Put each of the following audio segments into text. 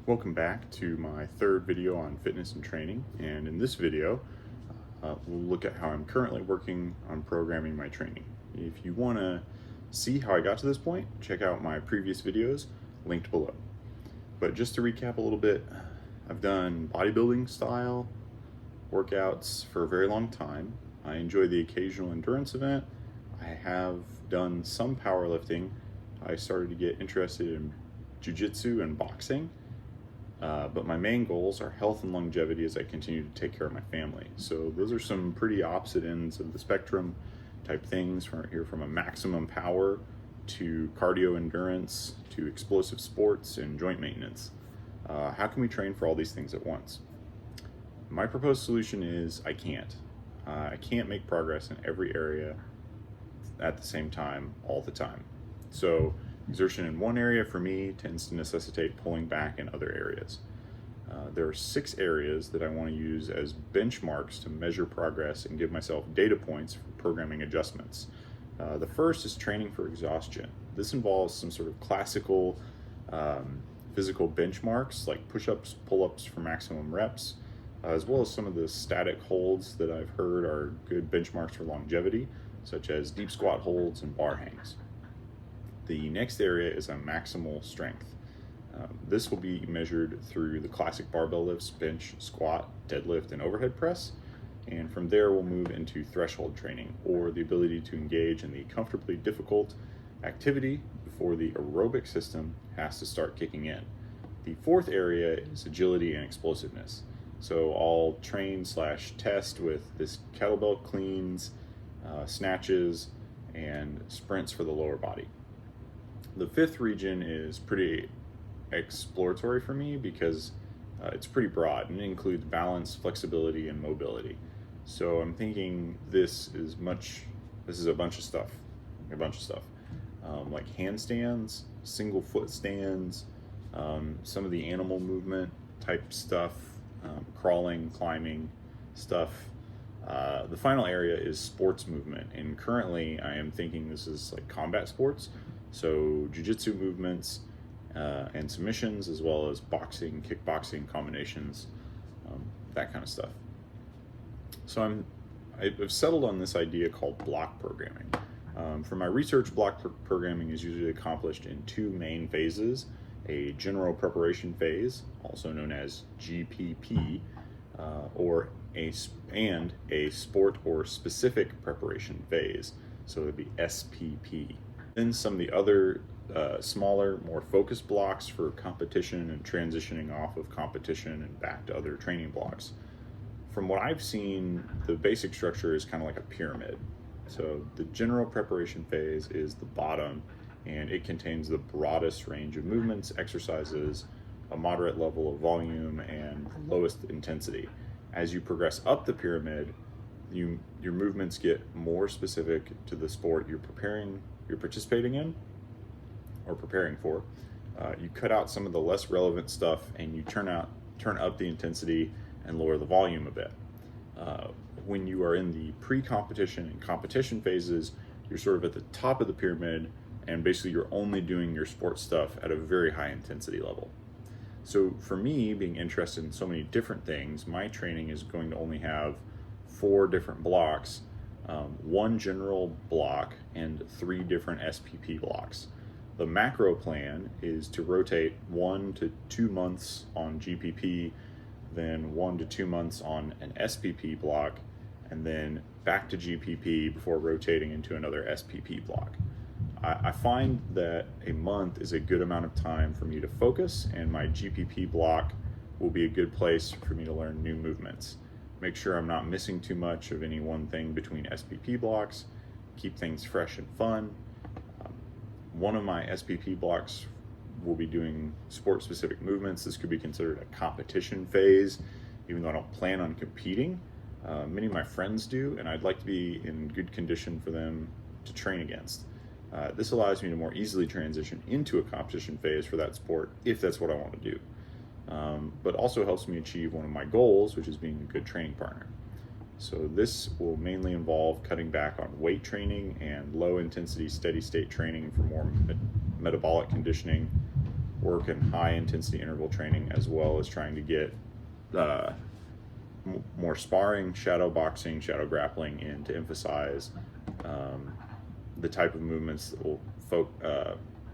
Welcome back to my third video on fitness and training, and in this video we'll look at how I'm currently working on programming my training. If you want to see how I got to this point, check out my previous videos linked below. But just to recap a little bit, I've done bodybuilding style workouts for a very long time. I enjoy the occasional endurance event. I have done some powerlifting. I started to get interested in jiu-jitsu and boxing. But my main goals are health and longevity as I continue to take care of my family. So those are some pretty opposite ends of the spectrum type things, from a maximum power to cardio endurance to explosive sports and joint maintenance. How can we train for all these things at once? My proposed solution is I can't. I can't make progress in every area at the same time all the time. So exertion in one area for me tends to necessitate pulling back in other areas. There are 6 areas that I want to use as benchmarks to measure progress and give myself data points for programming adjustments. The first is training for exhaustion. This involves some sort of classical physical benchmarks like push-ups, pull-ups for maximum reps, as well as some of the static holds that I've heard are good benchmarks for longevity, such as deep squat holds and bar hangs. The next area is a maximal strength. This will be measured through the classic barbell lifts, bench, squat, deadlift, and overhead press. And from there, we'll move into threshold training, or the ability to engage in the comfortably difficult activity before the aerobic system has to start kicking in. The fourth area is agility and explosiveness. So I'll train/test with this kettlebell cleans, snatches, and sprints for the lower body. The fifth region is pretty exploratory for me because it's pretty broad and it includes balance, flexibility, and mobility. So I'm thinking this is a bunch of stuff, like handstands, single foot stands, some of the animal movement type stuff, crawling, climbing stuff. The final area is sports movement, and currently I am thinking this is like combat sports. So jiu-jitsu movements and submissions, as well as boxing, kickboxing combinations, that kind of stuff. So I've settled on this idea called block programming. For my research, block programming is usually accomplished in 2 main phases: a general preparation phase, also known as GPP, and a sport or specific preparation phase, so it would be SPP. Then some of the other smaller, more focused blocks for competition and transitioning off of competition and back to other training blocks. From what I've seen, the basic structure is kind of like a pyramid. So the general preparation phase is the bottom, and it contains the broadest range of movements, exercises, a moderate level of volume, and lowest intensity. As you progress up the pyramid, your movements get more specific to the sport you're participating in or preparing for. You cut out some of the less relevant stuff, and you turn up the intensity and lower the volume a bit. When you are in the pre-competition and competition phases, you're sort of at the top of the pyramid, and basically you're only doing your sports stuff at a very high intensity level. So for me, being interested in so many different things, my training is going to only have 4 different blocks, 1 general block and 3 different SPP blocks. The macro plan is to rotate 1 to 2 months on GPP, then 1 to 2 months on an SPP block, and then back to GPP before rotating into another SPP block. I find that a month is a good amount of time for me to focus, and my GPP block will be a good place for me to learn new movements. Make sure I'm not missing too much of any one thing between SPP blocks, keep things fresh and fun. One of my SPP blocks will be doing sport-specific movements. This could be considered a competition phase, even though I don't plan on competing. Many of my friends do, and I'd like to be in good condition for them to train against. This allows me to more easily transition into a competition phase for that sport if that's what I want to do. But also helps me achieve one of my goals, which is being a good training partner. So this will mainly involve cutting back on weight training and low intensity steady state training for more metabolic conditioning. work in high intensity interval training, as well as trying to get more sparring, shadow boxing, shadow grappling in to emphasize the type of movements that will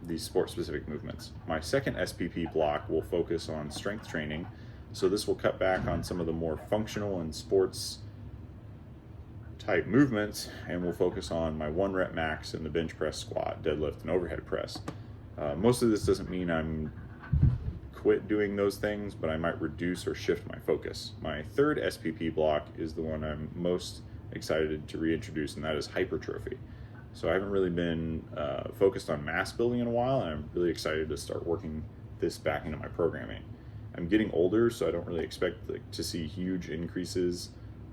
these sport-specific movements. My second SPP block will focus on strength training, so this will cut back on some of the more functional and sports type movements, and we'll focus on my 1 rep max in the bench press, squat, deadlift, and overhead press. Most of this doesn't mean I'm quit doing those things, but I might reduce or shift my focus. My third SPP block is the one I'm most excited to reintroduce, and that is hypertrophy. So I haven't really been focused on mass building in a while, and I'm really excited to start working this back into my programming. I'm getting older, so I don't really expect to see huge increases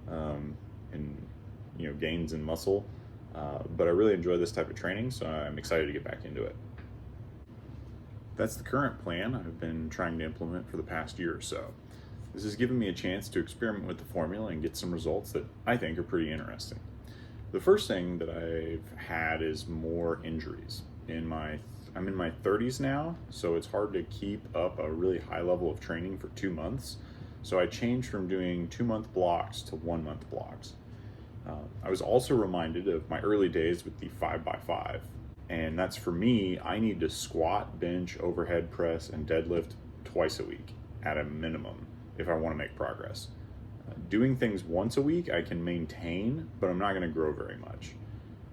in gains in muscle, but I really enjoy this type of training, so I'm excited to get back into it. That's the current plan I've been trying to implement for the past year or so. This has given me a chance to experiment with the formula and get some results that I think are pretty interesting. The first thing that I've had is more injuries. I'm in my 30s now, so it's hard to keep up a really high level of training for 2 months. So I changed from doing 2-month blocks to 1-month blocks. I was also reminded of my early days with the 5x5, and that's for me. I need to squat, bench, overhead press, and deadlift twice a week at a minimum if I want to make progress. Doing things once a week I can maintain, but I'm not going to grow very much.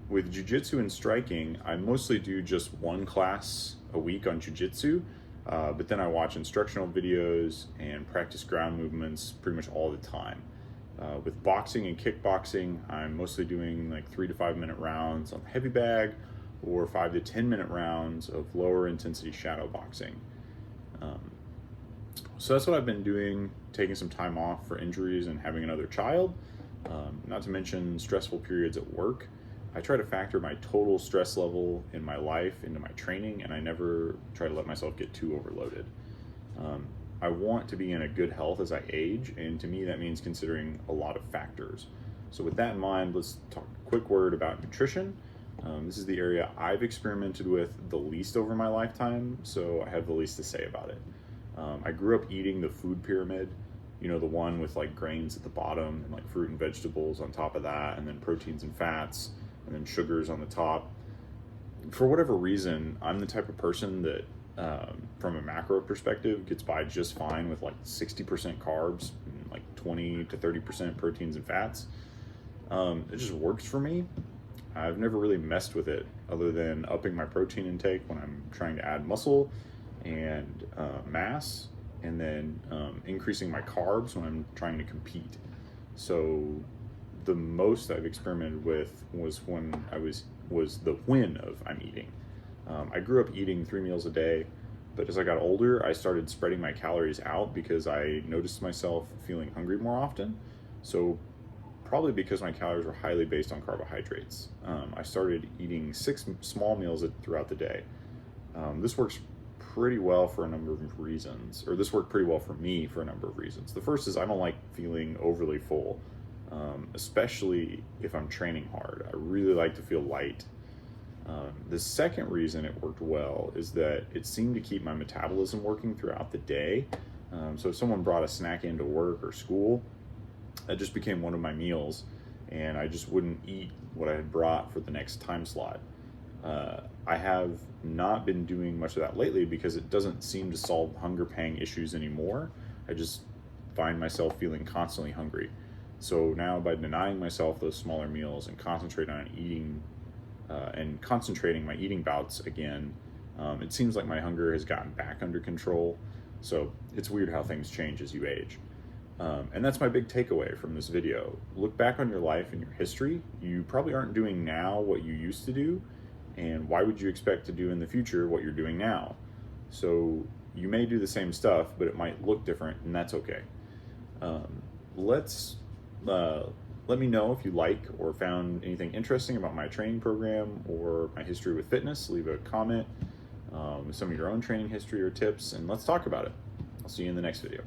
With jiu-jitsu and striking, I mostly do just 1 class a week on jiu-jitsu, but then I watch instructional videos and practice ground movements pretty much all the time. With boxing and kickboxing, I'm mostly doing like 3 to 5 minute rounds on the heavy bag, or 5 to 10 minute rounds of lower intensity shadow boxing. So that's what I've been doing, taking some time off for injuries and having another child, not to mention stressful periods at work. I try to factor my total stress level in my life into my training, and I never try to let myself get too overloaded. I want to be in a good health as I age, and to me that means considering a lot of factors. So with that in mind, let's talk a quick word about nutrition. This is the area I've experimented with the least over my lifetime, so I have the least to say about it. I grew up eating the food pyramid, the one with like grains at the bottom and like fruit and vegetables on top of that, and then proteins and fats, and then sugars on the top. For whatever reason, I'm the type of person that from a macro perspective gets by just fine with like 60% carbs and like 20 to 30% proteins and fats. It just works for me. I've never really messed with it other than upping my protein intake when I'm trying to add muscle and mass, and then increasing my carbs when I'm trying to compete. So the most I've experimented with was when the when of I'm eating. I grew up eating 3 meals a day, but as I got older, I started spreading my calories out because I noticed myself feeling hungry more often. So probably because my calories were highly based on carbohydrates, I started eating 6 small meals throughout the day. This works pretty well for a number of reasons, or this worked pretty well for me for a number of reasons. The first is I don't like feeling overly full, especially if I'm training hard. I really like to feel light. The second reason it worked well is that it seemed to keep my metabolism working throughout the day. So if someone brought a snack into work or school, that just became one of my meals, and I just wouldn't eat what I had brought for the next time slot. I have not been doing much of that lately because it doesn't seem to solve hunger pang issues anymore. I just find myself feeling constantly hungry. So now, by denying myself those smaller meals and concentrating on eating and concentrating my eating bouts again, it seems like my hunger has gotten back under control. So it's weird how things change as you age. And that's my big takeaway from this video. Look back on your life and your history. You probably aren't doing now what you used to do, and why would you expect to do in the future what you're doing now? So you may do the same stuff, but it might look different, and that's okay. Let me know if you like or found anything interesting about my training program or my history with fitness. Leave a comment with some of your own training history or tips, and let's talk about it. I'll see you in the next video.